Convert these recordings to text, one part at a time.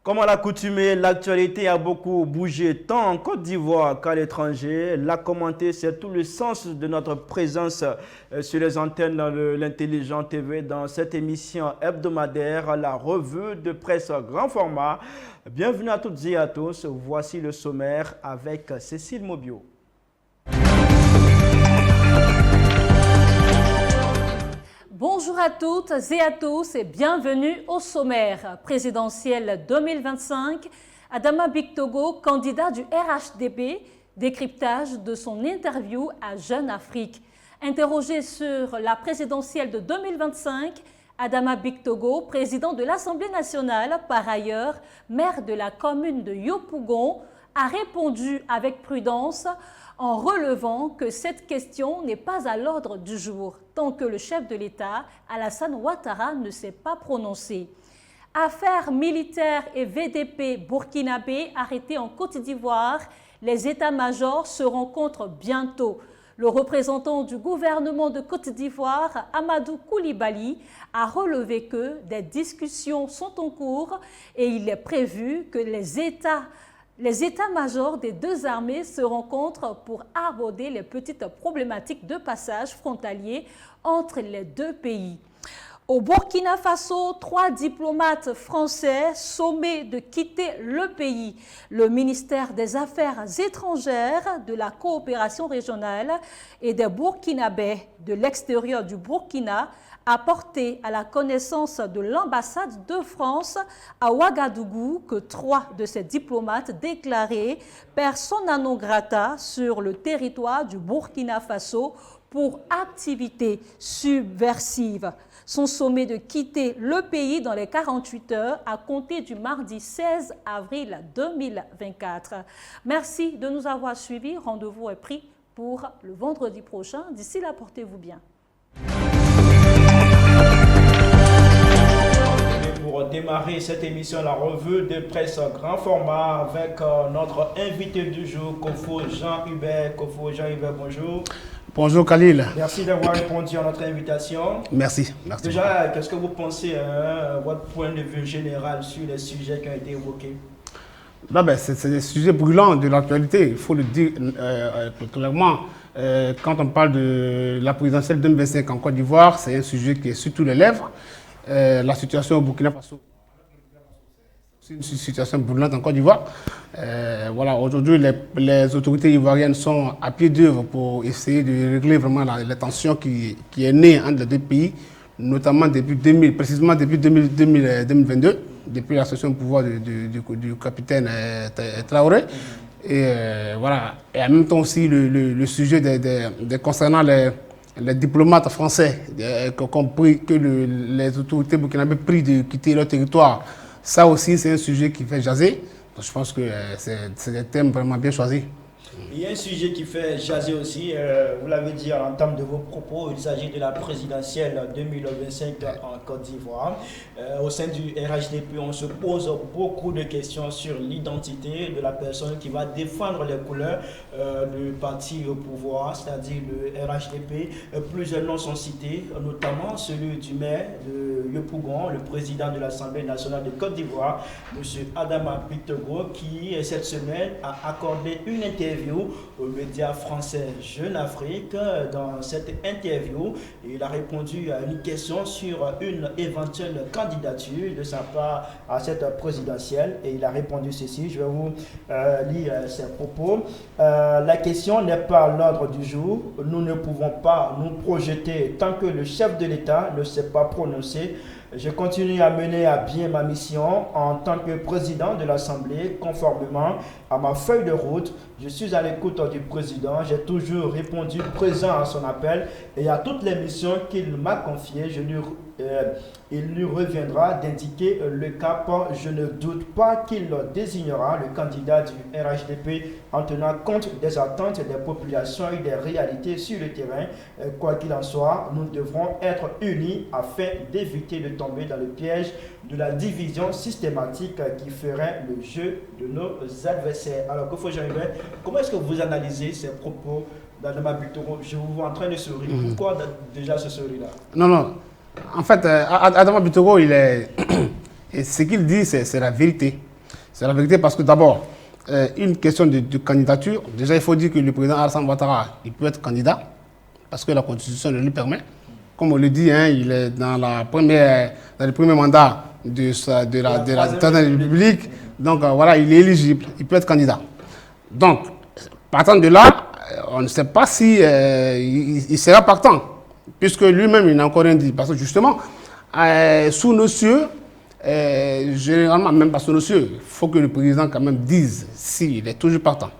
Comme à l'accoutumée, l'actualité a beaucoup bougé tant en Côte d'Ivoire qu'à l'étranger. La commenter, c'est tout le sens de notre présence sur les antennes de l'Intelligent TV dans cette émission hebdomadaire, la revue de presse grand format. Bienvenue à toutes et à tous. Voici le sommaire avec Cécile Mobio. Bonjour à toutes et à tous et bienvenue au sommaire présidentiel 2025. Adama Bictogo, candidat du RHDP, décryptage de son interview à Jeune Afrique. Interrogé sur la présidentielle de 2025, Adama Bictogo, président de l'Assemblée nationale, par ailleurs maire de la commune de Yopougon, a répondu avec prudence en relevant que cette question n'est pas à l'ordre du jour, tant que le chef de l'État, Alassane Ouattara, ne s'est pas prononcé. Affaires militaires et VDP burkinabé arrêtés en Côte d'Ivoire, les états-majors se rencontrent bientôt. Le représentant du gouvernement de Côte d'Ivoire, Amadou Koulibaly, a relevé que des discussions sont en cours et il est prévu que les états-majors des deux armées se rencontrent pour aborder les petites problématiques de passage frontalier entre les deux pays. Au Burkina Faso, 3 diplomates français sommés de quitter le pays. Le ministère des Affaires étrangères, de la coopération régionale et des Burkinabés de l'extérieur du Burkina a porté à la connaissance de l'ambassade de France à Ouagadougou que 3 de ces diplomates déclarés persona non grata sur le territoire du Burkina Faso pour activités subversives sont sommés de quitter le pays dans les 48 heures à compter du mardi 16 avril 2024. Merci de nous avoir suivis. Rendez-vous est pris pour le vendredi prochain. D'ici là, portez-vous bien. Pour démarrer cette émission, la revue de presse grand format avec notre invité du jour, Kofo Jean-Hubert. Kofo Jean-Hubert, bonjour. Bonjour Khalil. Merci d'avoir répondu à notre invitation. Merci. Déjà, qu'est-ce que vous pensez, votre point de vue général sur les sujets qui ont été évoqués? C'est des sujets brûlants de l'actualité, il faut le dire clairement. Quand on parle de la présidentielle 2025 en Côte d'Ivoire, c'est un sujet qui est sur tous les lèvres. La situation au Burkina Faso, c'est une situation brûlante en Côte d'Ivoire. Aujourd'hui, les autorités ivoiriennes sont à pied d'œuvre pour essayer de régler vraiment la tension qui est née entre les deux pays, notamment précisément depuis 2022, depuis la cession de pouvoir du capitaine Traoré. Et en même temps aussi le sujet concernant les diplomates français compris que les autorités burkinabées prient de quitter leur territoire. Ça aussi, c'est un sujet qui fait jaser. Donc, je pense que c'est des thèmes vraiment bien choisis. Il y a un sujet qui fait jaser aussi, vous l'avez dit en termes de vos propos, il s'agit de la présidentielle 2025 en Côte d'Ivoire. Au sein du RHDP, on se pose beaucoup de questions sur l'identité de la personne qui va défendre les couleurs du parti au pouvoir, c'est-à-dire le RHDP. Plusieurs noms sont cités, notamment celui du maire de Yopougon, le président de l'Assemblée nationale de Côte d'Ivoire, M. Adama Bictogo, qui cette semaine a accordé une interview aux médias français Jeune Afrique. Dans cette interview, il a répondu à une question sur une éventuelle candidature de sa part à cette présidentielle et il a répondu ceci. Je vais vous lire ses propos. La question n'est pas à l'ordre du jour. Nous ne pouvons pas nous projeter tant que le chef de l'État ne s'est pas prononcé. Je continue à mener à bien ma mission en tant que président de l'Assemblée, conformément à ma feuille de route. Je suis à l'écoute du président. J'ai toujours répondu présent à son appel et à toutes les missions qu'il m'a confiées. Il lui reviendra d'indiquer le cap. Je ne doute pas qu'il désignera le candidat du RHDP en tenant compte des attentes des populations et des réalités sur le terrain. Quoi qu'il en soit, nous devrons être unis afin d'éviter de tomber dans le piège de la division systématique qui ferait le jeu de nos adversaires. Alors, Kofo Jean-Hubert, comment est-ce que vous analysez ces propos d'Adama Bictogo? Je vous vois en train de sourire. Pourquoi déjà ce sourire-là? Non. En fait, Adama Bictogo, ce qu'il dit, c'est la vérité. C'est la vérité parce que d'abord, une question de candidature, déjà il faut dire que le président Alassane Ouattara, il peut être candidat parce que la Constitution le lui permet. Comme on le dit, hein, il est dans le premier mandat de la Troisième République. Donc voilà, il est éligible, il peut être candidat. Donc, partant de là, on ne sait pas si il sera partant, puisque lui-même, il n'a encore rien dit. Parce que justement, sous nos cieux, généralement, même pas sous nos cieux, il faut que le président quand même dise s'il est toujours partant.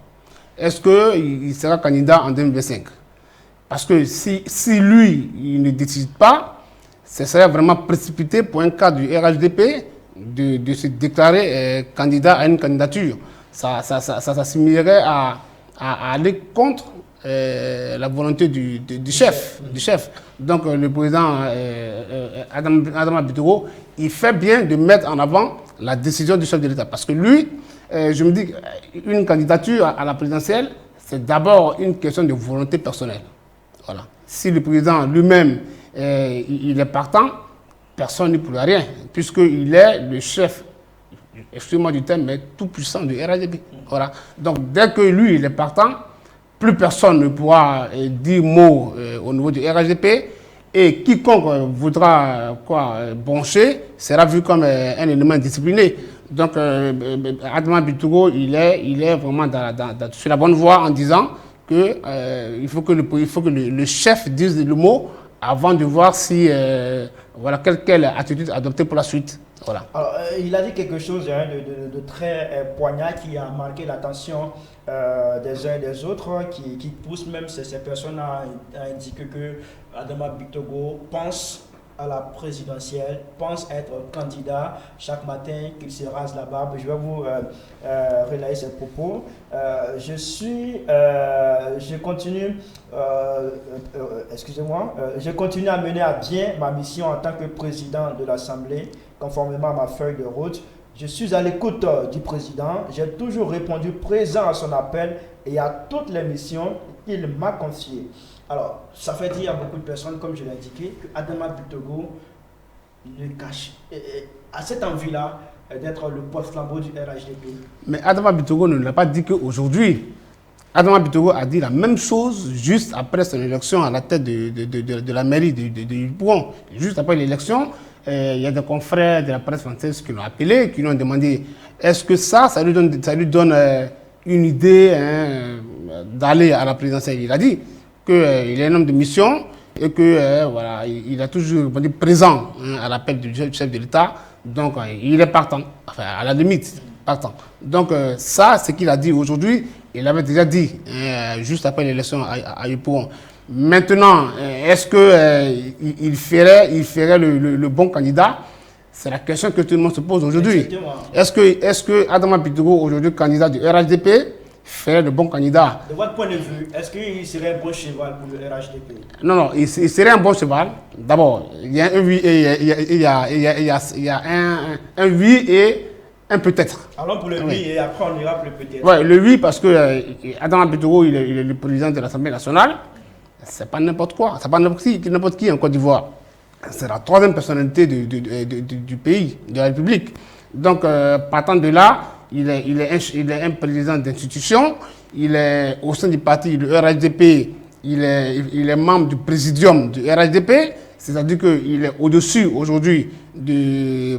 Est-ce qu'il sera candidat en 2025? Parce que si lui, il ne décide pas, ce serait vraiment précipité pour un cadre du RHDP de se déclarer candidat à une candidature. Ça s'assimilerait à aller contre la volonté du chef. Donc le président Adama Bitoro, il fait bien de mettre en avant la décision du chef de l'État. Parce que lui, je me dis, une candidature à la présidentielle, c'est d'abord une question de volonté personnelle. Voilà. Si le président lui-même, il est partant, personne ne pourra rien, puisqu'il est le chef, excusez-moi du terme, mais tout puissant du RHDP. Voilà. Donc dès que lui, il est partant, plus personne ne pourra dire mot au niveau du RHDP, et quiconque voudra broncher sera vu comme un élément discipliné. Donc Adama Bitoro, il est vraiment sur la bonne voie en disant que il faut que le chef dise le mot avant de voir si voilà quelle attitude adopter pour la suite. Voilà. Alors, il a dit quelque chose hein, de très poignant qui a marqué l'attention des uns et des autres, qui pousse même ces personnes à indiquer que Adama Bitoro pense à la présidentielle, pense être candidat chaque matin, qu'il se rase la barbe. Je vais vous relayer ses propos. Je continue à mener à bien ma mission en tant que président de l'Assemblée, conformément à ma feuille de route. Je suis à l'écoute du président. J'ai toujours répondu présent à son appel et à toutes les missions qu'il m'a confiées. Alors, ça fait dire à beaucoup de personnes, comme je l'ai indiqué, que Adama Bitoro ne cache, à cette envie-là d'être le porte-flambeau du RHDP. Mais Adama Bitoro ne l'a pas dit qu'aujourd'hui. Adama Bitoro a dit la même chose juste après son élection à la tête de la mairie de Yopougon. Juste après l'élection, il y a des confrères de la presse française qui l'ont appelé, qui lui ont demandé est-ce que ça lui donne une idée d'aller à la présidentielle. Il a dit qu'il est un homme de mission et que voilà, il a toujours répondu présent à l'appel du chef de l'État. Donc il est partant, enfin à la limite partant. Donc ça, ce qu'il a dit aujourd'hui, il avait déjà dit juste après l'élection à Yopougon. Maintenant, est-ce qu'il ferait le bon candidat? C'est la question que tout le monde se pose aujourd'hui. Est-ce que Adama Bitoro, aujourd'hui candidat du RHDP, ferait le bon candidat? De votre point de vue, est-ce qu'il serait un bon cheval pour le RHDP? Non, il serait un bon cheval. D'abord, il y a un oui et il y a un oui et un peut-être. Allons pour le oui et après on ira pour le peut-être. Oui, le oui parce que Adama Bitoro, il est le président de l'Assemblée nationale. C'est pas n'importe quoi, c'est pas n'importe qui en Côte d'Ivoire. C'est la troisième personnalité du pays, de la République. Donc, partant de là, il est un président d'institution, il est au sein du parti, le RHDP, il est membre du présidium du RHDP, c'est-à-dire qu'il est au-dessus aujourd'hui,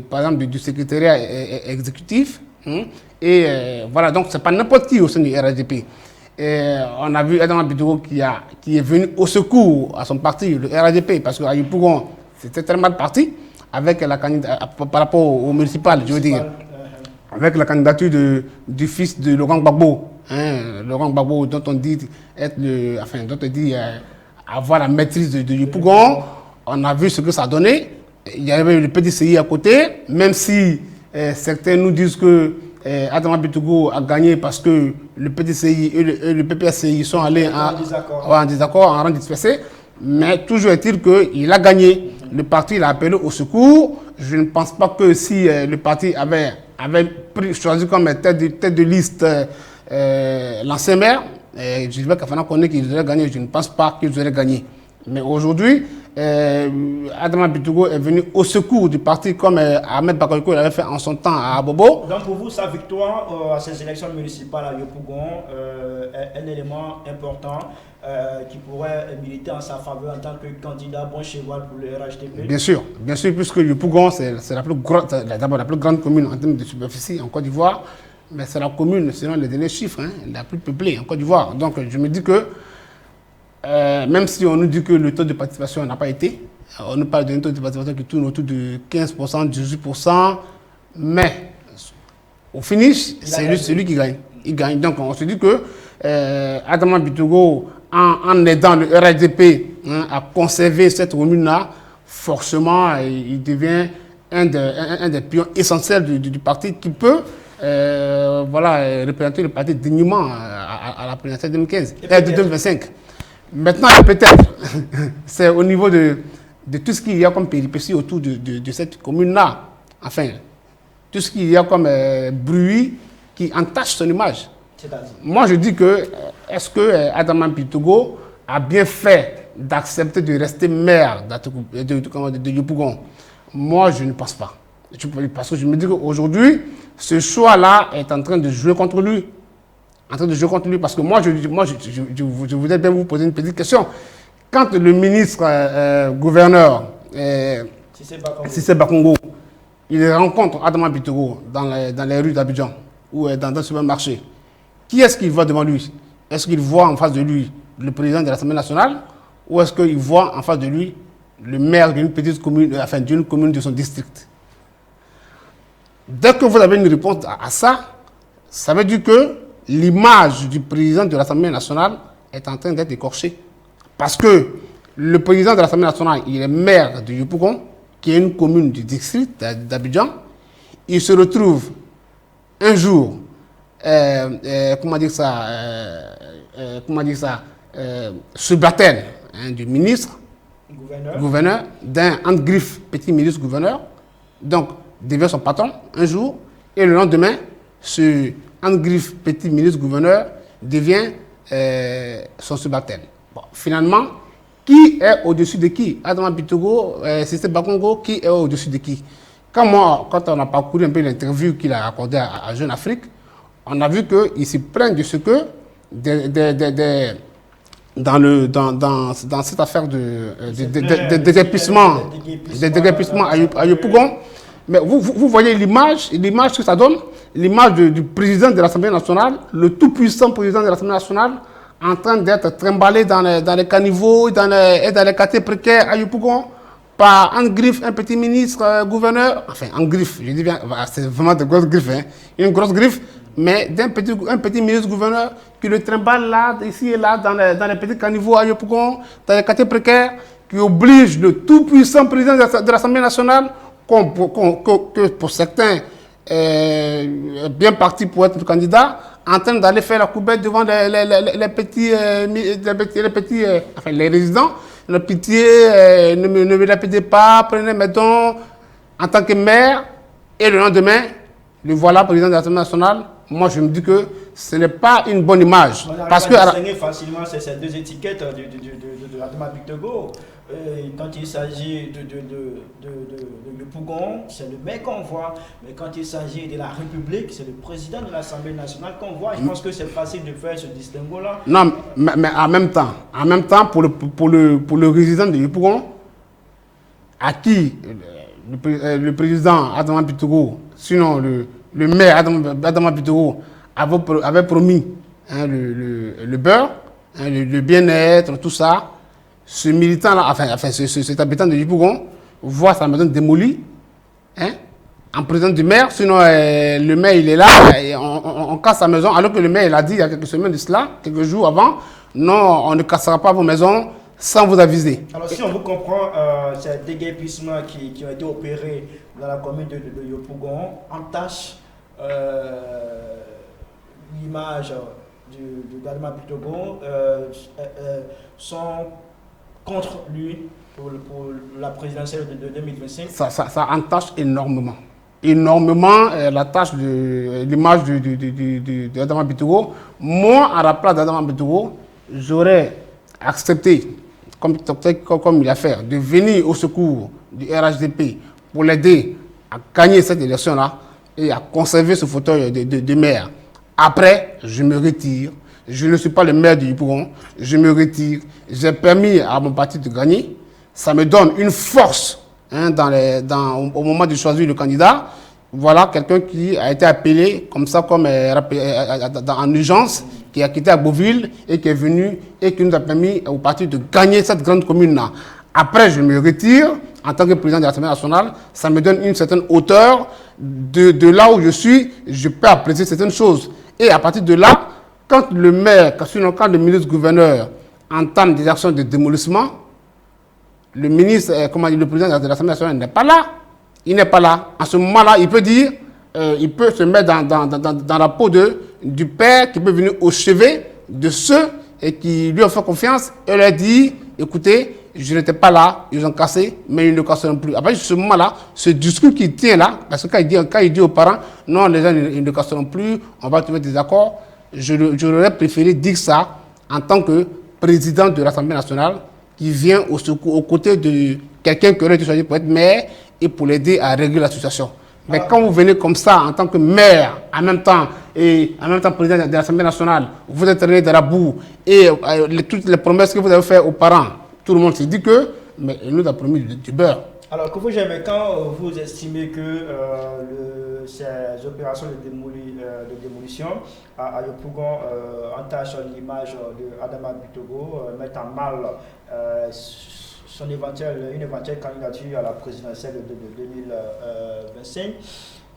par exemple, du secrétariat exécutif. Et voilà, donc c'est pas n'importe qui au sein du RHDP. On a vu Adama Bitoro qui est venu au secours à son parti, le RHDP, parce qu'à Yopougon, c'était très mal parti avec par rapport au municipal, je veux dire, avec la candidature du fils de Laurent Gbagbo, Laurent Gbagbo, dont on dit avoir la maîtrise de Yopougon. On a vu ce que ça a donné. Il y avait le PDCI à côté, même si certains nous disent que Adama Bitoro a gagné parce que le PDCI et le PPSCI sont allés en désaccord, en rang dispersé. Mais toujours est-il qu'il a gagné. Le parti l'a appelé au secours. Je ne pense pas que si le parti avait choisi comme tête de liste l'ancien maire, Gilbert Kafana connaît qu'ils auraient gagné. Je ne pense pas qu'ils auraient gagné. Mais aujourd'hui, Adama Bitogo est venu au secours du parti comme Ahmed Bakayoko l'avait fait en son temps à Abobo. Donc pour vous, sa victoire à ces élections municipales à Yopougon est un élément important qui pourrait militer en sa faveur en tant que candidat bon cheval pour le RHDP? Bien sûr, puisque Yopougon, c'est d'abord la plus grande commune en termes de superficie en Côte d'Ivoire, mais c'est la commune, selon les derniers chiffres, la plus peuplée en Côte d'Ivoire. Donc je me dis que même si on nous dit que le taux de participation n'a pas été, on nous parle d'un taux de participation qui tourne autour de 15%, 18%, mais au finish, c'est lui qui gagne. Il gagne. Donc on se dit que Adama Bitogo, en aidant le RHDP à conserver cette commune-là, forcément, il devient un des pions essentiels du parti qui peut représenter le parti dignement à la présidentielle 2025. Maintenant, peut-être, c'est au niveau de tout ce qu'il y a comme péripéties autour de cette commune-là. Enfin, tout ce qu'il y a comme bruit qui entache son image. Moi, je dis que, est-ce que Adama Bitogo a bien fait d'accepter de rester maire de Yopougon? Moi, je ne pense pas. Parce que je me dis qu'aujourd'hui, ce choix-là est en train de jouer contre lui. Parce que moi, je voudrais bien vous poser une petite question. Quand le ministre gouverneur Cissé Bakongo, il rencontre Adama Bitogo dans les rues d'Abidjan ou dans un supermarché, qui est-ce qu'il voit devant lui? Est-ce qu'il voit en face de lui le président de l'Assemblée nationale ou est-ce qu'il voit en face de lui le maire d'une petite commune, d'une commune de son district? Dès que vous avez une réponse à ça, ça veut dire que l'image du président de l'Assemblée nationale est en train d'être écorchée. Parce que le président de l'Assemblée nationale, il est maire de Yopougon, qui est une commune du district d'Abidjan. Il se retrouve un jour, subalterne du ministre, gouverneur, d'un entre-griffe petit ministre gouverneur, donc devient son patron un jour, et le lendemain, ce entre-griffe petit ministre gouverneur devient son subalterne. Bon, finalement, qui est au-dessus de qui? Adama Bitogo, Cissé Bakongo, qui est au-dessus de qui? Quand on a parcouru un peu l'interview qu'il a accordée à Jeune Afrique, on a vu qu'il se prend de ce que dans cette affaire de déguerpissement à Yopougon. Mais vous voyez l'image que ça donne, l'image du président de l'Assemblée nationale, le tout-puissant président de l'Assemblée nationale, en train d'être trimballé dans les caniveaux et dans les quartiers précaires à Yopougon, par en griffe un petit ministre gouverneur, enfin en griffe, je dis bien, c'est vraiment de grosses griffes, une grosse griffe, mais un petit ministre gouverneur qui le trimballe là, ici et là, dans les petits caniveaux à Yopougon, dans les quartiers précaires, qui oblige le tout-puissant président de l'Assemblée nationale, que pour certains bien partis pour être candidat, en train d'aller faire la coubette devant les résidents. La pitié, ne me répétez pas, prenez mes dons en tant que maire, et le lendemain, le voilà président de l'Assemblée nationale. Moi, je me dis que ce n'est pas une bonne image. On parce que distinguer facilement ces deux étiquettes de Adama Bitogo. Quand il s'agit de Yopougon, c'est le mec qu'on voit. Mais quand il s'agit de la République, c'est le président de l'Assemblée nationale qu'on voit. Je pense que c'est facile de faire ce distinguo-là. Non, mais en même temps, pour le résident de Yopougon, à qui le président Adama Bitogo, sinon le maire Adama Bitogo avait promis le beurre, le bien-être, tout ça. Ce militant-là, cet habitant de Yopougon, voit sa maison démolie, en présence du maire. Sinon, le maire, il est là, et on casse sa maison, alors que le maire, il a dit il y a quelques semaines de cela, quelques jours avant, non, on ne cassera pas vos maisons sans vous aviser. Alors, si on vous comprend, ces déguerpissements qui ont été opérés dans la commune de Yopougon entachent l'image de Adama Bitogo, sont contre lui pour la présidentielle de 2025. Ça entache énormément. La tâche de l'image d'Adama Bitogo. Moi, à la place d'Adama Bitogo, j'aurais accepté comme il a fait, de venir au secours du RHDP pour l'aider à gagner cette élection-là et à conserver ce fauteuil de maire. Après, je me retire. Je ne suis pas le maire du Yopougon. Je me retire. J'ai permis à mon parti de gagner. Ça me donne une force au moment de choisir le candidat. Voilà quelqu'un qui a été appelé comme ça, en urgence, qui a quitté à Beauville et qui est venu et qui nous a permis au parti de gagner cette grande commune-là. Après, je me retire en tant que président de l'Assemblée nationale. Ça me donne une certaine hauteur. De là où je suis, je peux apprécier certaines choses. Et à partir de là, quand le maire, quand le ministre-gouverneur entame des actions de démolissement, le président de l'Assemblée nationale n'est pas là. Il n'est pas là. En ce moment-là, il peut dire, il peut se mettre dans la peau du père qui peut venir au chevet de ceux et qui lui ont fait confiance et leur dit, écoutez, je n'étais pas là, ils ont cassé, mais ils ne casseront plus. Après ce moment-là, ce discours qu'il tient là, parce que quand il dit aux parents, non, les gens ils ne casseront plus, on va trouver des accords, j'aurais préféré dire ça en tant que président de l'Assemblée nationale qui vient au secours, aux côtés de quelqu'un qui aurait été choisi pour être maire et pour l'aider à régler la situation. Mais quand vous venez comme ça, en tant que maire, en même temps président de l'Assemblée nationale, vous êtes traîné dans la boue et toutes les promesses que vous avez faites aux parents, tout le monde s'est dit que, mais il nous a promis du beurre. Alors, que vous jamais, quand vous estimez que ces opérations de démolition à Yopougon entachent l'image de Adama Bitogo, mettent en mal une éventuelle candidature à la présidentielle de 2025.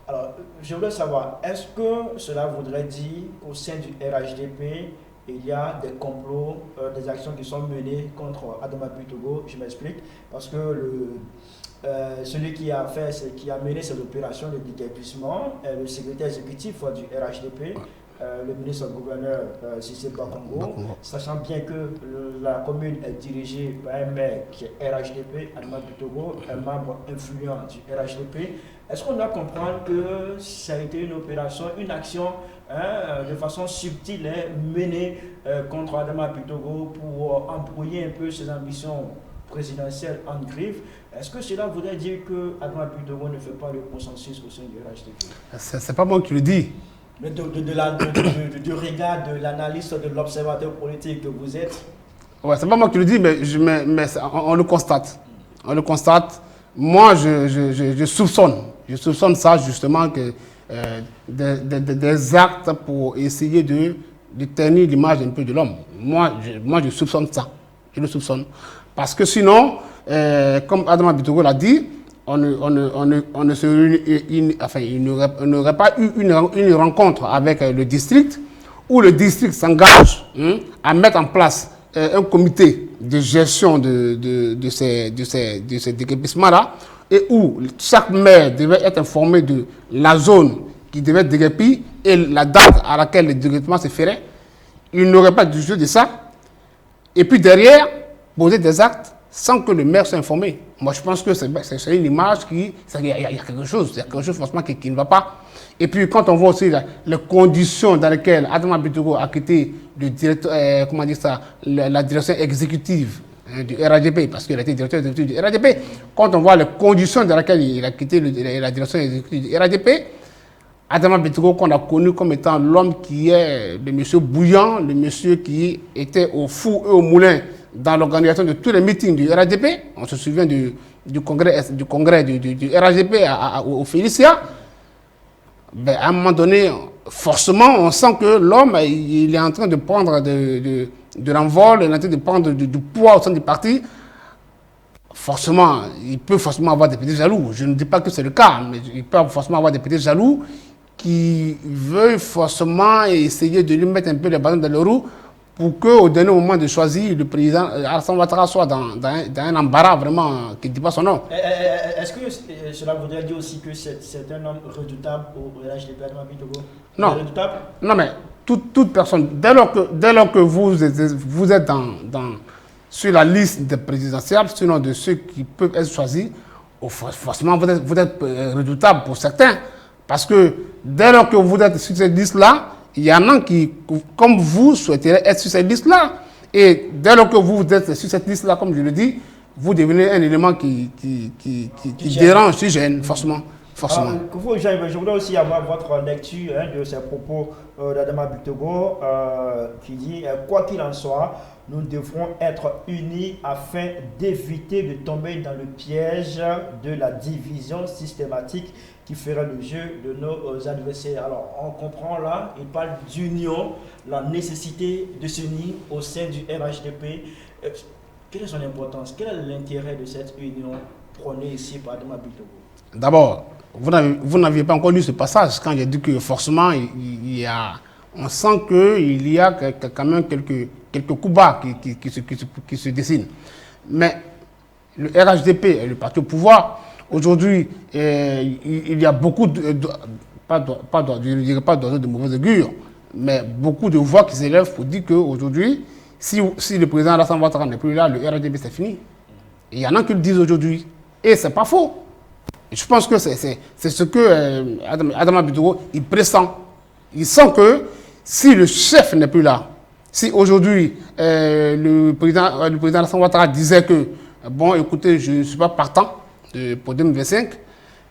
Alors, je voudrais savoir, est-ce que cela voudrait dire qu'au sein du RHDP, il y a des complots, des actions qui sont menées contre Adama Bitogo? Je m'explique, parce que celui qui a mené cette opération de déguerpissement est le secrétaire exécutif du RHDP, le ministre-gouverneur Cissé Bakongo, sachant bien que la commune est dirigée par un maire qui est RHDP, Adama Bitogo, un membre influent du RHDP. Est-ce qu'on doit comprendre que ça a été une opération, une action de façon subtile menée contre Adama Bitogo pour embrouiller un peu ses ambitions présidentielles en griffe? Est-ce que cela voudrait dire que Adama Bitogo ne fait pas le consensus au sein du RHDP? C'est pas moi qui le dis. Mais du regard de l'analyste, de l'observateur politique que vous êtes? Ouais, c'est pas moi qui le dis, mais on le constate. On le constate. Moi, je soupçonne. Je soupçonne ça justement que des actes pour essayer de ternir l'image un peu de l'homme. Moi, je soupçonne ça. Je le soupçonne. Parce que sinon, comme Adama Bitogo l'a dit, il n'aurait pas eu une rencontre avec le district où le district s'engage à mettre en place un comité de gestion de ces déguerpissements-là et où chaque maire devait être informé de la zone qui devait être déguerpie et la date à laquelle le déguerpissement se ferait. Il n'aurait pas du tout de ça. Et puis derrière, poser des actes sans que le maire soit informé. Moi, je pense que c'est une image il y a quelque chose franchement qui ne va pas. Et puis, quand on voit aussi les conditions dans lesquelles Adama Bitogo a quitté la direction exécutive du RHDP, parce qu'il a été directeur exécutif du RHDP, quand on voit les conditions dans lesquelles il a quitté la direction exécutive du RHDP, Adama Bitogo, qu'on a connu comme étant l'homme qui est le monsieur bouillant, le monsieur qui était au four et au moulin dans l'organisation de tous les meetings du RHDP. On se souvient du congrès du RHDP au Félicia. Ben, à un moment donné, forcément, on sent que l'homme il est en train de prendre de l'envol, il est en train de prendre du poids au sein du parti. Forcément, il peut forcément avoir des petits jaloux. Je ne dis pas que c'est le cas, mais il peut forcément avoir des petits jaloux qui veulent forcément essayer de lui mettre un peu les bâtons dans le roue pour qu'au dernier moment de choisir, le président Alassane Ouattara soit dans un embarras vraiment qui ne dit pas son nom. Est-ce que cela voudrait dire aussi que c'est un homme redoutable au RHDP Adama Bitogo? Non. Redoutable? Non, mais toute personne, dès lors que vous êtes sur la liste des présidentielles, sinon de ceux qui peuvent être choisis, forcément vous êtes redoutable pour certains. Parce que dès lors que vous êtes sur cette liste-là, il y en a qui, comme vous, souhaiteraient être sur cette liste-là. Et dès lors que vous êtes sur cette liste-là, comme je le dis, vous devenez un élément qui dérange, qui gêne, forcément. Je voudrais aussi avoir votre lecture de ces propos d'Adama Bictogo qui dit quoi qu'il en soit, nous devrons être unis afin d'éviter de tomber dans le piège de la division systématique qui ferait le jeu de nos adversaires. Alors, on comprend là, il parle d'union, la nécessité de s'unir au sein du RHDP. Quelle est son importance? Quel est l'intérêt de cette union prônée ici par Adama Bictogo? D'abord, vous n'aviez pas encore lu ce passage quand j'ai dit que forcément, on sent qu'il y a quand même quelques coups bas qui se dessinent. Mais le RHDP est le parti au pouvoir. Aujourd'hui, il y a beaucoup je ne dirais pas d'oiseaux de mauvaise augure, mais beaucoup de voix qui s'élèvent pour dire qu'aujourd'hui, si le président Alassane Ouattara n'est plus là, le RHDP c'est fini. Et il y en a qui le disent aujourd'hui. Et ce n'est pas faux. Je pense que c'est ce que Adama Bictogo, il pressent. Il sent que si le chef n'est plus là, si aujourd'hui le président Alassane Ouattara disait que, bon, écoutez, je ne suis pas partant pour 2025,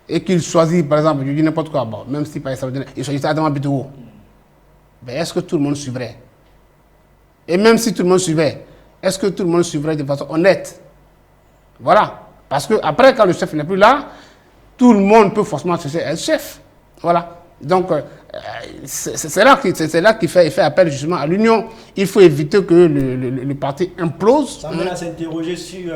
et qu'il choisit, par exemple, je dis n'importe quoi, bon, même si par exemple, il choisit Adama Bictogo, ben, est-ce que tout le monde suivrait? Et même si tout le monde suivait, est-ce que tout le monde suivrait de façon honnête? Voilà. Parce que après, quand le chef n'est plus là, tout le monde peut forcément chercher un chef. Voilà. Donc, c'est là qu'il fait appel justement à l'union. Il faut éviter que le parti implose. Ça mène à s'interroger sur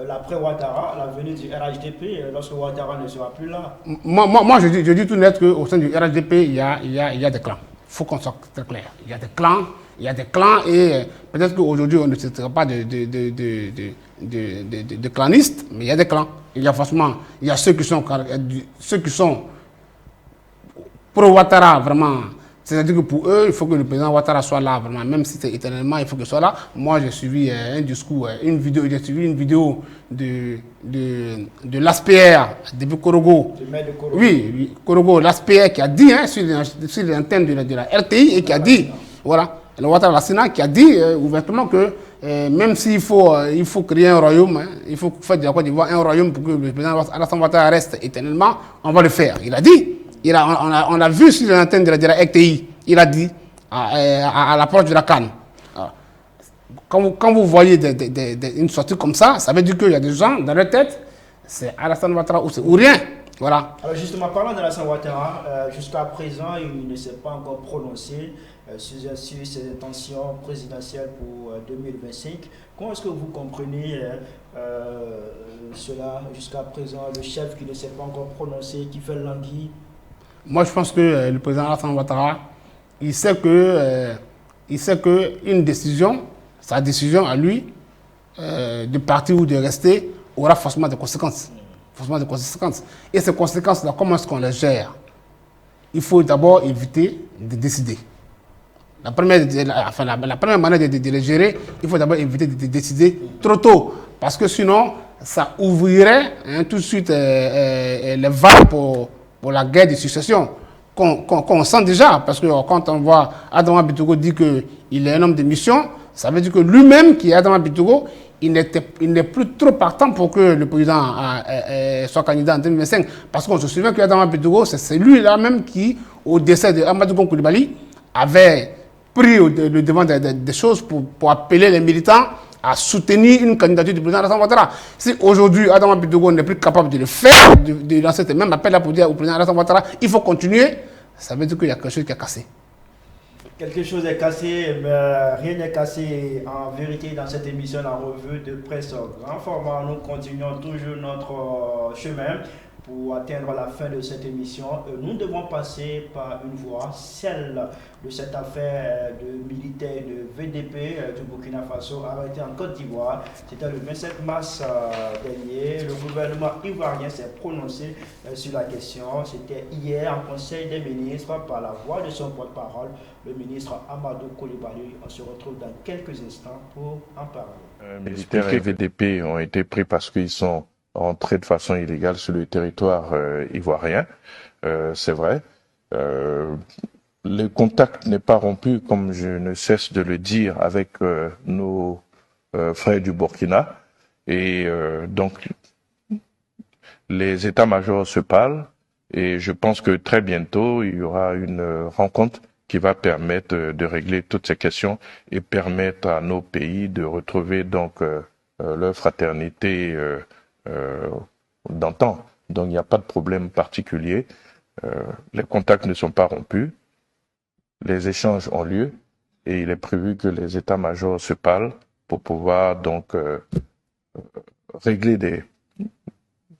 l'après-Ouattara, la venue du RHDP, lorsque Ouattara ne sera plus là. Moi je dis tout net qu'au sein du RHDP, il y a des clans. Il faut qu'on soit très clair. Il y a des clans et peut-être qu'aujourd'hui, on ne traitera pas de clanistes, mais il y a des clans. Il y a ceux qui sont pro-Ouattara, vraiment. C'est-à-dire que pour eux, il faut que le président Ouattara soit là, vraiment. Même si c'est éternellement, il faut qu'il soit là. Moi, j'ai suivi un discours, une vidéo de l'ASPR, depuis Korogo. Oui, Korogo, l'ASPR qui a dit, sur l'antenne de la RTI, et qui a dit, voilà, le Ouattara Lassina qui a dit ouvertement que même s'il faut créer un royaume, il faut faire de la Côte d'Ivoire un royaume pour que le président Alassane Ouattara reste éternellement, on va le faire. Il a dit. On l'a vu sur l'antenne de la RTI. Il a dit à l'approche de la CAN. Quand vous voyez une sortie comme ça veut dire qu'il y a des gens dans leur tête, c'est Alassane Ouattara ou rien. Voilà. Alors justement, parlant d'Alassane Ouattara, jusqu'à présent, il ne s'est pas encore prononcé sur ses intentions présidentielles pour 2025. Comment est-ce que vous comprenez cela jusqu'à présent, le chef qui ne s'est pas encore prononcé, qui fait languir? Moi, je pense que le président Alassane Ouattara, il sait que une décision, sa décision à lui, de partir ou de rester, aura forcément des conséquences. Et ces conséquences-là, comment est-ce qu'on les gère? Il faut d'abord éviter de décider. La première manière de les gérer, il faut d'abord éviter de décider trop tôt. Parce que sinon, ça ouvrirait tout de suite les vannes pour la guerre de succession qu'on sent déjà. Parce que quand on voit Adama Bictogo dire qu'il est un homme de mission, ça veut dire que lui-même, qui est Adama Bictogo, il n'est plus trop partant pour que le président soit candidat en 2025. Parce qu'on se souvient qu'Adama Bictogo, c'est lui-là même qui, au décès de Amadou Gon Coulibaly, avait pris le devant des choses pour appeler les militants à soutenir une candidature du président Alassane Ouattara. Si aujourd'hui Adama Bictogo n'est plus capable de le faire, de lancer ce même appel là pour dire au président Alassane Ouattara, il faut continuer, ça veut dire qu'il y a quelque chose qui est cassé. Quelque chose est cassé, mais rien n'est cassé en vérité dans cette émission, la revue de presse grand format. Nous continuons toujours notre chemin pour atteindre la fin de cette émission. Nous devons passer par une voie, celle de cette affaire de militaires de VDP du Burkina Faso arrêtés en Côte d'Ivoire. C'était le 27 mars dernier. Le gouvernement ivoirien s'est prononcé sur la question. C'était hier en Conseil des ministres par la voix de son porte-parole, le ministre Amadou Coulibaly. On se retrouve dans quelques instants pour en parler. Les militaires et VDP ont été pris parce qu'ils sont entrés de façon illégale sur le territoire ivoirien. C'est vrai. le contact n'est pas rompu, comme je ne cesse de le dire, avec nos frères du Burkina. Et donc, les états-majors se parlent et je pense que très bientôt, il y aura une rencontre qui va permettre de régler toutes ces questions et permettre à nos pays de retrouver donc leur fraternité d'antan. Donc, il n'y a pas de problème particulier. Les contacts ne sont pas rompus. Les échanges ont lieu et il est prévu que les états-majors se parlent pour pouvoir donc régler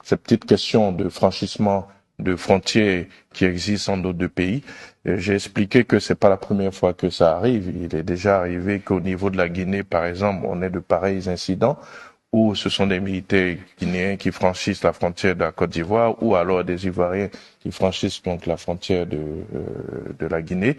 ces petites questions de franchissement de frontières qui existent en nos deux pays. J'ai expliqué que c'est pas la première fois que ça arrive. Il est déjà arrivé qu'au niveau de la Guinée, par exemple, on ait de pareils incidents où ce sont des militaires guinéens qui franchissent la frontière de la Côte d'Ivoire ou alors des Ivoiriens qui franchissent donc la frontière de la Guinée.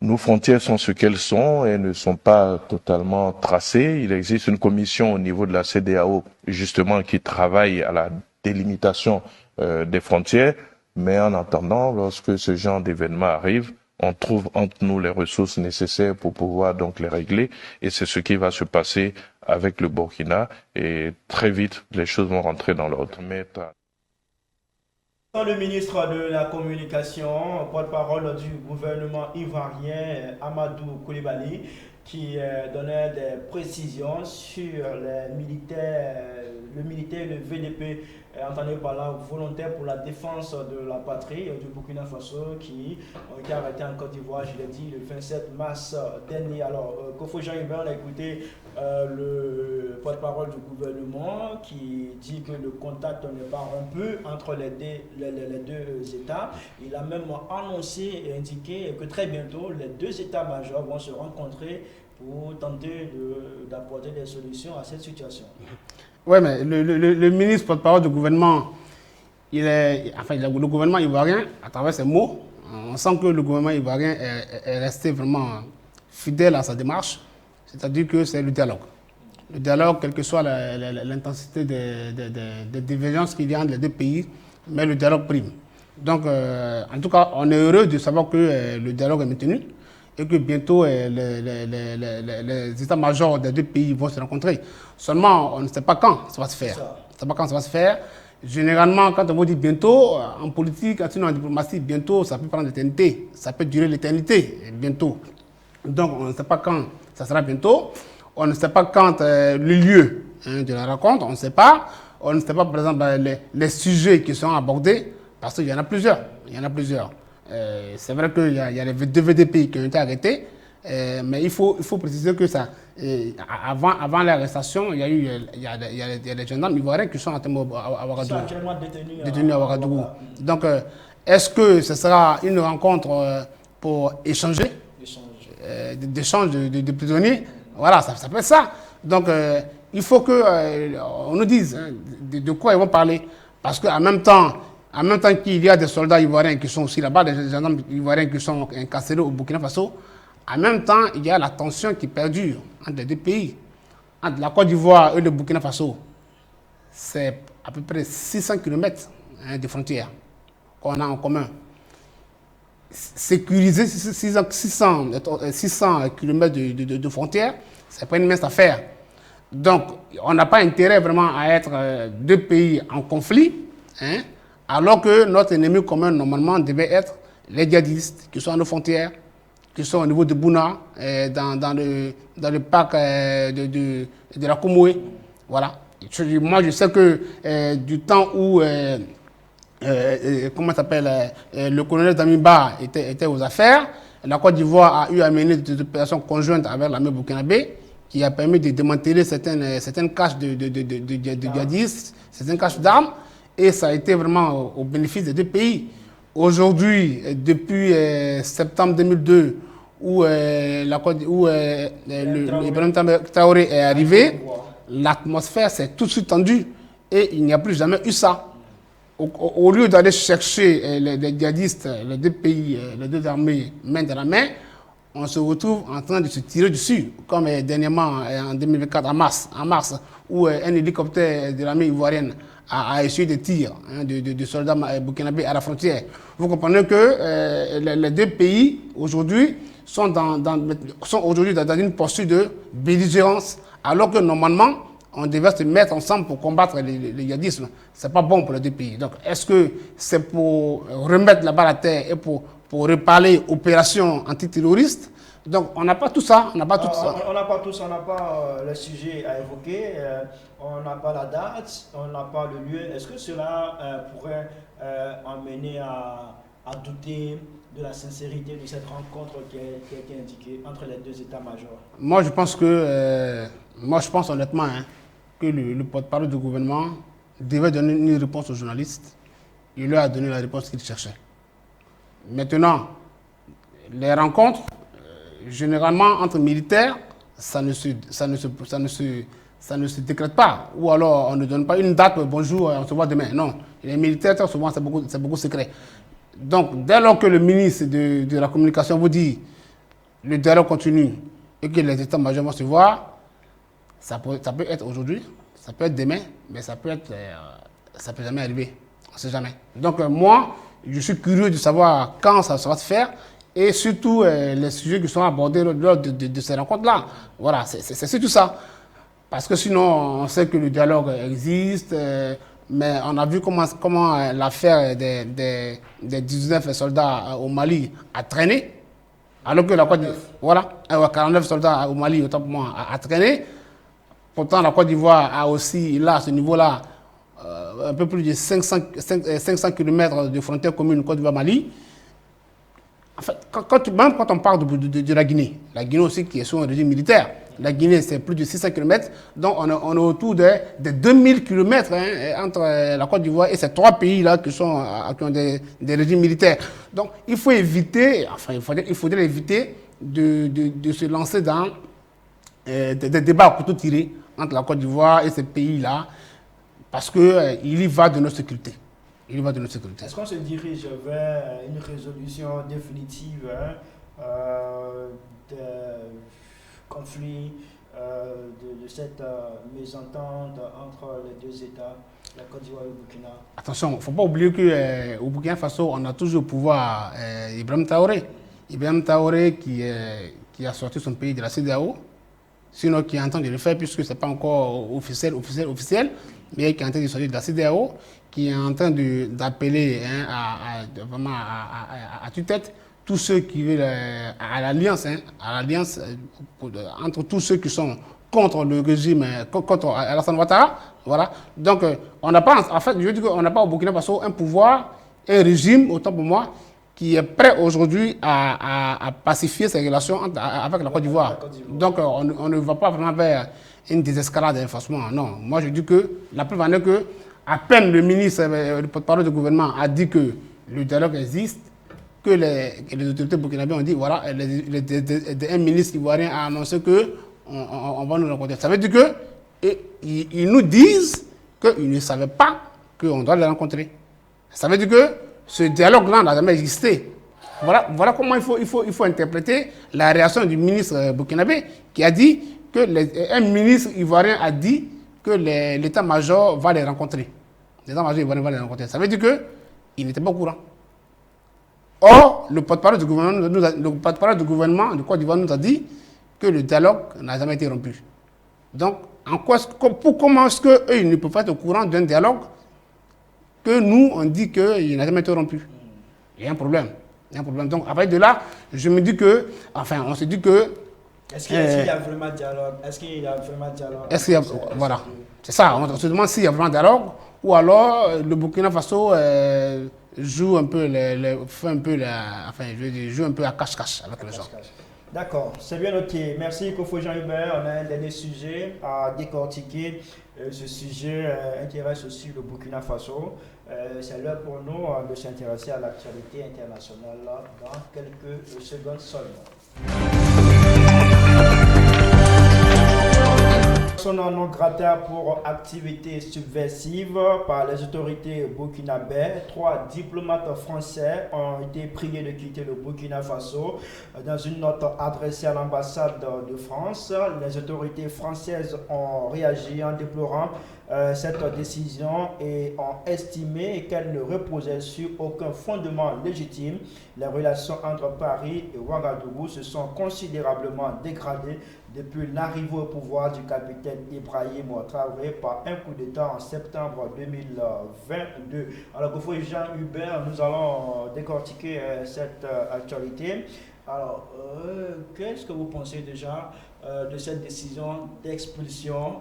Nos frontières sont ce qu'elles sont et ne sont pas totalement tracées. Il existe une commission au niveau de la CEDEAO justement qui travaille à la délimitation des frontières. Mais en attendant, lorsque ce genre d'événement arrive, on trouve entre nous les ressources nécessaires pour pouvoir donc les régler. Et c'est ce qui va se passer avec le Burkina. Et très vite, les choses vont rentrer dans l'ordre. Le ministre de la Communication, porte-parole du gouvernement ivoirien, Amadou Coulibaly, qui donnait des précisions sur le militaire, le VDP, entendu par là, volontaire pour la défense de la patrie du Burkina Faso, qui ont été arrêtés en Côte d'Ivoire, je l'ai dit, le 27 mars dernier. Alors, Kofo Jean-Hubert, on a écouté le porte-parole du gouvernement qui dit que le contact n'est pas rompu entre les deux États. Il a même annoncé et indiqué que très bientôt, les deux États-majors vont se rencontrer pour tenter d'apporter des solutions à cette situation. Oui, mais le ministre porte-parole du gouvernement, le gouvernement ivoirien, à travers ses mots, on sent que le gouvernement ivoirien est resté vraiment fidèle à sa démarche, c'est-à-dire que c'est le dialogue. Le dialogue, quelle que soit l'intensité des divergences qu'il y a entre les deux pays, mais le dialogue prime. Donc, en tout cas, on est heureux de savoir que le dialogue est maintenu et que bientôt les états-majors des deux pays vont se rencontrer. Seulement, on ne sait pas quand ça va se faire. On ne sait pas quand ça va se faire. Généralement, quand on vous dit bientôt, en politique, en diplomatie, bientôt, ça peut prendre l'éternité. Ça peut durer l'éternité, bientôt. Donc, on ne sait pas quand ça sera bientôt. On ne sait pas quand le lieu de la rencontre, on ne sait pas. On ne sait pas, par exemple, les sujets qui sont abordés, parce qu'il y en a plusieurs. Il y en a plusieurs. C'est vrai qu'il y a les deux VDP qui ont été arrêtés, mais il faut préciser que ça, avant l'arrestation, il y a des gendarmes ivoiriens qui sont à Ouagadougou. Ils sont actuellement détenus à Ouagadougou. Donc, est-ce que ce sera une rencontre pour échanger, d'échange de prisonniers? Voilà, ça peut être ça. Donc, il faut qu'on nous dise de quoi ils vont parler. Parce qu'en même temps qu'il y a des soldats ivoiriens qui sont aussi là-bas, des gendarmes ivoiriens qui sont incarcérés au Burkina Faso, en même temps, il y a la tension qui perdure entre les deux pays. Entre la Côte d'Ivoire et le Burkina Faso, c'est à peu près 600 km de frontières qu'on a en commun. Sécuriser 600 km de frontières, ce n'est pas une mince affaire. Donc, on n'a pas intérêt vraiment à être deux pays en conflit, alors que notre ennemi commun, normalement, devait être les djihadistes qui sont à nos frontières, qui sont au niveau de Bouna, dans le parc de la Komoué. Voilà. Moi, je sais que du temps où le colonel Damiba était aux affaires, la Côte d'Ivoire a eu à mener des opérations conjointes avec l'armée burkinabé qui a permis de démanteler certaines caches de djihadistes, certaines caches d'armes, et ça a été vraiment au bénéfice des deux pays. Aujourd'hui, depuis septembre 2002, où Ibrahim Traoré est arrivé, l'atmosphère s'est tout de suite tendue et il n'y a plus jamais eu ça. Au lieu d'aller chercher les djihadistes, les deux pays, les deux armées main dans la main, on se retrouve en train de se tirer dessus, comme dernièrement en 2024, en mars, où un hélicoptère de l'armée ivoirienne à essuyer des tirs de soldats burkinabés à la frontière. Vous comprenez que les deux pays aujourd'hui sont aujourd'hui dans une posture de belligérance, alors que normalement on devait se mettre ensemble pour combattre le djihadisme. Ce n'est pas bon pour les deux pays. Donc est-ce que c'est pour remettre la balle à terre et pour reparler opération antiterroriste? Donc on n'a pas tout ça, on n'a pas tout ça. On n'a pas tout ça, on n'a pas le sujet à évoquer, on n'a pas la date, on n'a pas le lieu. Est-ce que cela pourrait emmener à douter de la sincérité de cette rencontre qui a été indiquée entre les deux états-majors? Moi je pense honnêtement que le porte-parole du gouvernement devait donner une réponse aux journalistes. Il leur a donné la réponse qu'il cherchait. Maintenant, les rencontres, généralement entre militaires, ça ne se décrète pas. Ou alors on ne donne pas une date, bonjour, on se voit demain. Non, les militaires, très souvent, c'est beaucoup secret. Donc, dès lors que le ministre de la Communication vous dit le dialogue continue et que les états-majors vont se voir, ça peut être aujourd'hui, ça peut être demain, mais ça peut jamais arriver. On ne sait jamais. Donc, moi, je suis curieux de savoir quand ça va se faire. Et surtout les sujets qui sont abordés lors de ces rencontres-là. Voilà, c'est surtout ça. Parce que sinon, on sait que le dialogue existe, mais on a vu comment l'affaire des 19 soldats au Mali a traîné. Alors que la Côte d'Ivoire, voilà, 49 soldats au Mali, autant pour moi, a traîné. Pourtant, la Côte d'Ivoire a aussi, là, à ce niveau-là, un peu plus de 500 km de frontière commune Côte d'Ivoire-Mali. En fait, même quand on parle de la Guinée aussi qui est sous un régime militaire, la Guinée c'est plus de 600 km, donc on est autour de 2000 km entre la Côte d'Ivoire et ces trois pays-là qui ont des régimes militaires. Donc il faut éviter, il faudrait éviter de se lancer dans des débats à couteau tiré entre la Côte d'Ivoire et ces pays-là, parce qu'il y va de notre sécurité. Est-ce qu'on se dirige vers une résolution définitive des conflits, de cette mésentente entre les deux États, la Côte d'Ivoire et le Burkina? Attention, il ne faut pas oublier qu'au Burkina Faso, on a toujours au pouvoir Ibrahim Traoré. Ibrahim Traoré qui a sorti son pays de la CEDEAO, sinon qui est en train de le faire puisque ce n'est pas encore officiel, mais qui est en train de sortir de la CEDEAO, qui est en train d'appeler vraiment à tue-tête tous ceux qui veulent à l'alliance entre tous ceux qui sont contre le régime, contre Alassane Ouattara. Voilà. Donc, on n'a pas, en fait, je veux dire qu'on n'a pas au Burkina Faso un pouvoir, un régime, autant pour moi, qui est prêt aujourd'hui à pacifier ses relations avec la Côte d'Ivoire. Donc, on ne va pas vraiment vers une désescalade d'information. Non, moi je dis que la preuve en est que à peine le ministre, le porte-parole du gouvernement a dit que le dialogue existe, que les autorités burkinabées ont dit, voilà, un ministre ivoirien a annoncé qu'on va nous rencontrer. Ça veut dire qu'ils nous disent qu'ils ne savaient pas qu'on doit les rencontrer. Ça veut dire que ce dialogue-là n'a jamais existé. Voilà comment il faut interpréter la réaction du ministre burkinabé qui a dit que un ministre ivoirien a dit que l'état-major va les rencontrer. L'état-major ivoirien va les rencontrer. Ça veut dire qu'il n'était pas au courant. Or, le porte-parole du gouvernement de Côte d'Ivoire nous a dit que le dialogue n'a jamais été rompu. Donc, comment est-ce qu'eux, ils ne peuvent pas être au courant d'un dialogue que nous, on dit qu'il n'a jamais été rompu? Il y a un problème. Donc, après de là, je me dis que, enfin, on se dit que... Est-ce qu'il y a vraiment dialogue? Voilà. C'est ça, on se demande s'il y a vraiment dialogue, ou alors le Burkina Faso joue un peu joue un peu à cache-cache avec les gens. D'accord, c'est bien noté. Merci Kofo Jean-Hubert. On a un dernier sujet à décortiquer. Ce sujet intéresse aussi le Burkina Faso. C'est l'heure pour nous de s'intéresser à l'actualité internationale dans quelques secondes seulement. Persona non grata pour activité subversive par les autorités burkinabées. 3 diplomates français ont été priés de quitter le Burkina Faso. Dans une note adressée à l'ambassade de France, les autorités françaises ont réagi en déplorant cette décision et ont estimé qu'elle ne reposait sur aucun fondement légitime. Les relations entre Paris et Ouagadougou se sont considérablement dégradées depuis l'arrivée au pouvoir du capitaine Ibrahim Traoré par un coup d'État en septembre 2022. Alors, Jean Hubert, nous allons décortiquer cette actualité. Alors, qu'est-ce que vous pensez déjà de cette décision d'expulsion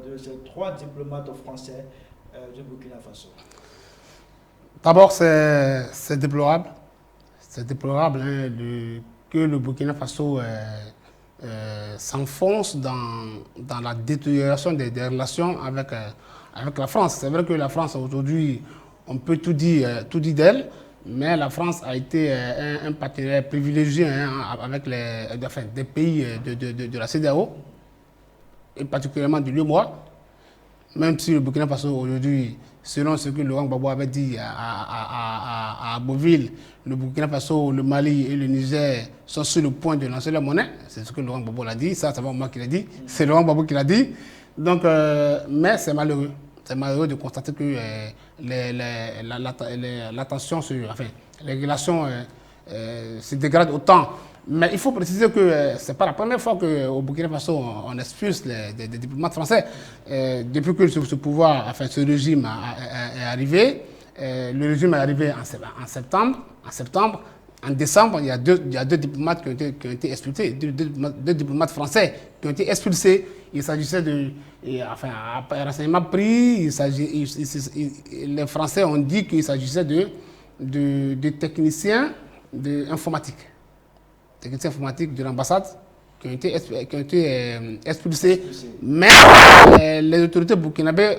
de ces 3 diplomates français du Burkina Faso? D'abord, c'est déplorable. C'est déplorable que le Burkina Faso s'enfonce dans la détérioration des relations avec la France. C'est vrai que la France, aujourd'hui, on peut tout dire d'elle, mais la France a été un partenaire privilégié avec des pays de la CEDEAO, et particulièrement de l'UEMOA, même si le Burkina Faso aujourd'hui, selon ce que Laurent Gbagbo avait dit à Beauville, le Burkina Faso, le Mali et le Niger sont sur le point de lancer leur monnaie. C'est ce que Laurent Gbagbo l'a dit, ça c'est pas moi qui l'ai dit, c'est Laurent Gbagbo qui l'a dit. Donc, mais c'est malheureux. C'est malheureux de constater que l'attention les relations se dégradent autant. Mais il faut préciser que ce n'est pas la première fois qu'au Burkina Faso, on expulse des diplomates français. Depuis que ce pouvoir, ce régime est arrivé, le régime est arrivé en septembre. En décembre, il y a deux diplomates qui ont été expulsés, deux diplomates français qui ont été expulsés. Il s'agissait après renseignement pris, les Français ont dit qu'il s'agissait de techniciens informatiques. Techniciens informatiques de l'ambassade qui ont été expulsés. Mais les autorités burkinabées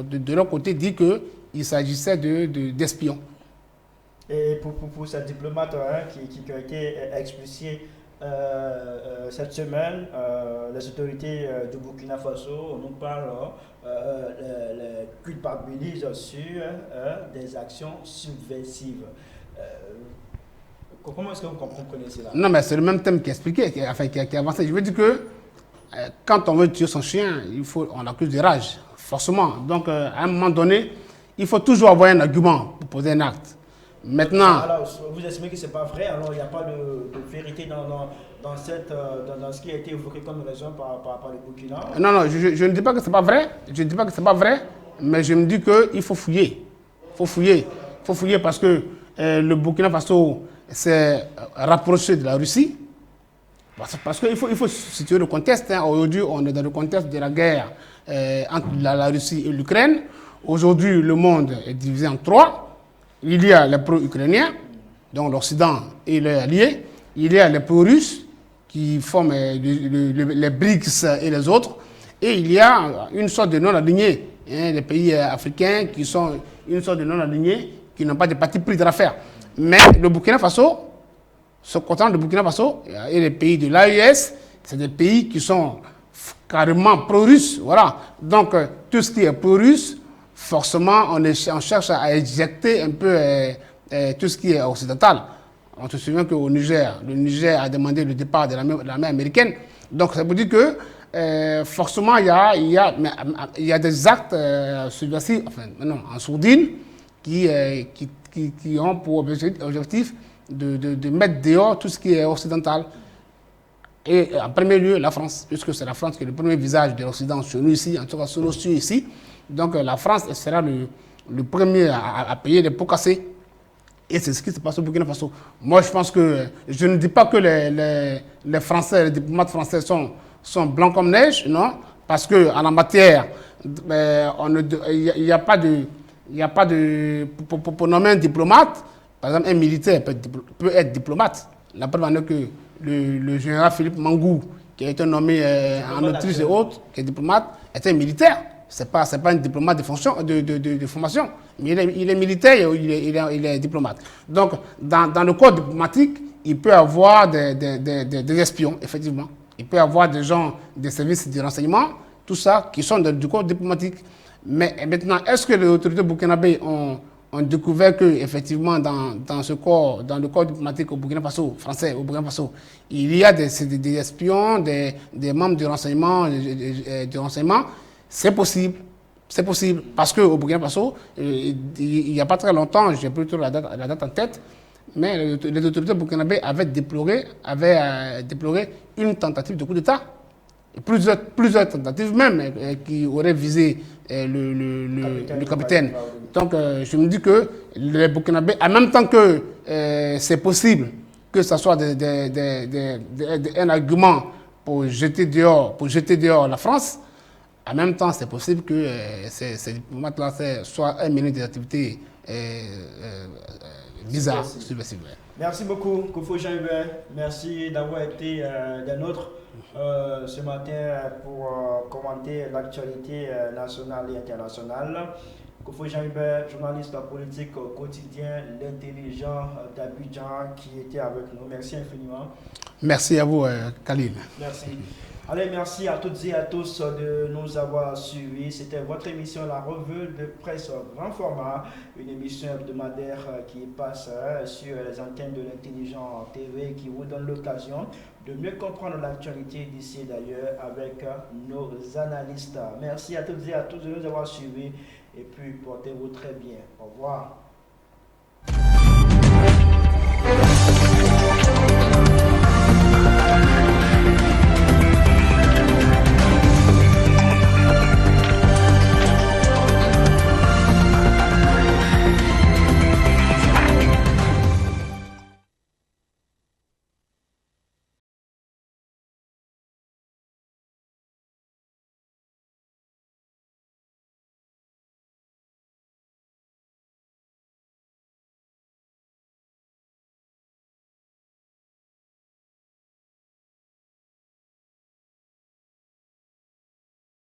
de leur côté dit qu'il s'agissait d'espions. Et pour ces diplomates qui ont été expulsés cette semaine, les autorités du Burkina Faso nous parlent, les culpabilisent sur des actions subversives. Comment est-ce que vous comprenez cela? Non, mais c'est le même thème qui est expliqué, qui est avancé. Je veux dire que quand on veut tuer son chien, on accuse de rage, forcément. Donc, à un moment donné, il faut toujours avoir un argument pour poser un acte. Maintenant... Alors, vous estimez que ce n'est pas vrai, alors il n'y a pas de vérité dans ce qui a été évoqué comme raison par le Burkina? Non, je ne dis pas que ce n'est pas vrai. Je ne dis pas que ce n'est pas vrai, mais je me dis qu'il faut fouiller. Il faut fouiller parce que le Burkina Faso s'est rapproché de la Russie. Parce qu'il faut situer le contexte. Aujourd'hui, on est dans le contexte de la guerre entre la Russie et l'Ukraine. Aujourd'hui, le monde est divisé en 3. Il y a les pro-ukrainiens, donc l'Occident et les alliés. Il y a les pro-russes, qui forment les BRICS et les autres. Et il y a une sorte de non-alignés, les pays africains qui sont une sorte de non-alignés, qui n'ont pas de parti pris de l'affaire. Mais le Burkina Faso, ce continent de Burkina Faso et les pays de l'AES, c'est des pays qui sont carrément pro-russes. Voilà. Donc, tout ce qui est pro-russe, forcément, on cherche à éjecter un peu tout ce qui est occidental. On se souvient qu'au Niger, le Niger a demandé le départ de l'armée américaine. Donc, ça veut dire que forcément, il y a des actes subversifs, en sourdine, qui ont pour objectif de mettre dehors tout ce qui est occidental. Et en premier lieu, la France, puisque c'est la France qui est le premier visage de l'Occident sur nous ici, en tout cas sur nos cieux ici. Donc la France sera le premier à payer les pots cassés. Et c'est ce qui se passe au Burkina Faso. Moi, je pense que je ne dis pas que les Français, les diplomates français sont blancs comme neige, non, parce qu'en la matière, il n'y a pas de... Pour nommer un diplomate, par exemple, un militaire peut être diplomate. La preuve en est que le général Philippe Mangou, qui a été nommé en Autriche et autres, qui est diplomate, était militaire. Ce n'est pas un diplomate de formation, mais il est militaire et il est diplomate. Donc, dans le corps diplomatique, il peut y avoir des espions, effectivement. Il peut y avoir des gens des services de renseignement, tout ça, qui sont du corps diplomatique. Mais maintenant, est-ce que les autorités burkinabées ont découvert que effectivement dans le corps diplomatique au Burkina Faso, français au Burkina Faso, il y a des espions, des membres du renseignement, C'est possible. C'est possible. Parce qu'au Burkina Faso, il n'y a pas très longtemps, je n'ai plus trop la date en tête, mais les autorités burkinabées avaient déploré une tentative de coup d'État. Plusieurs tentatives même qui auraient visé le capitaine. Donc je me dis que les Burkinabés, en même temps que c'est possible que ce soit un argument pour jeter dehors la France, en même temps c'est possible que ces diplomates-là soient un milieu des activités bizarres, subversives. Merci beaucoup, Koufou Jean-Hubert. Merci d'avoir été des nôtres ce matin pour commenter l'actualité nationale et internationale. Koufou Jean-Hubert, journaliste politique au quotidien L'Intelligent d'Abidjan, qui était avec nous. Merci infiniment. Merci à vous, Khalil. Merci. Allez, merci à toutes et à tous de nous avoir suivis. C'était votre émission La Revue de Presse Grand Format, une émission hebdomadaire qui passe sur les antennes de l'Intelligent TV, qui vous donne l'occasion de mieux comprendre l'actualité d'ici et d'ailleurs avec nos analystes. Merci à toutes et à tous de nous avoir suivis et puis portez-vous très bien. Au revoir.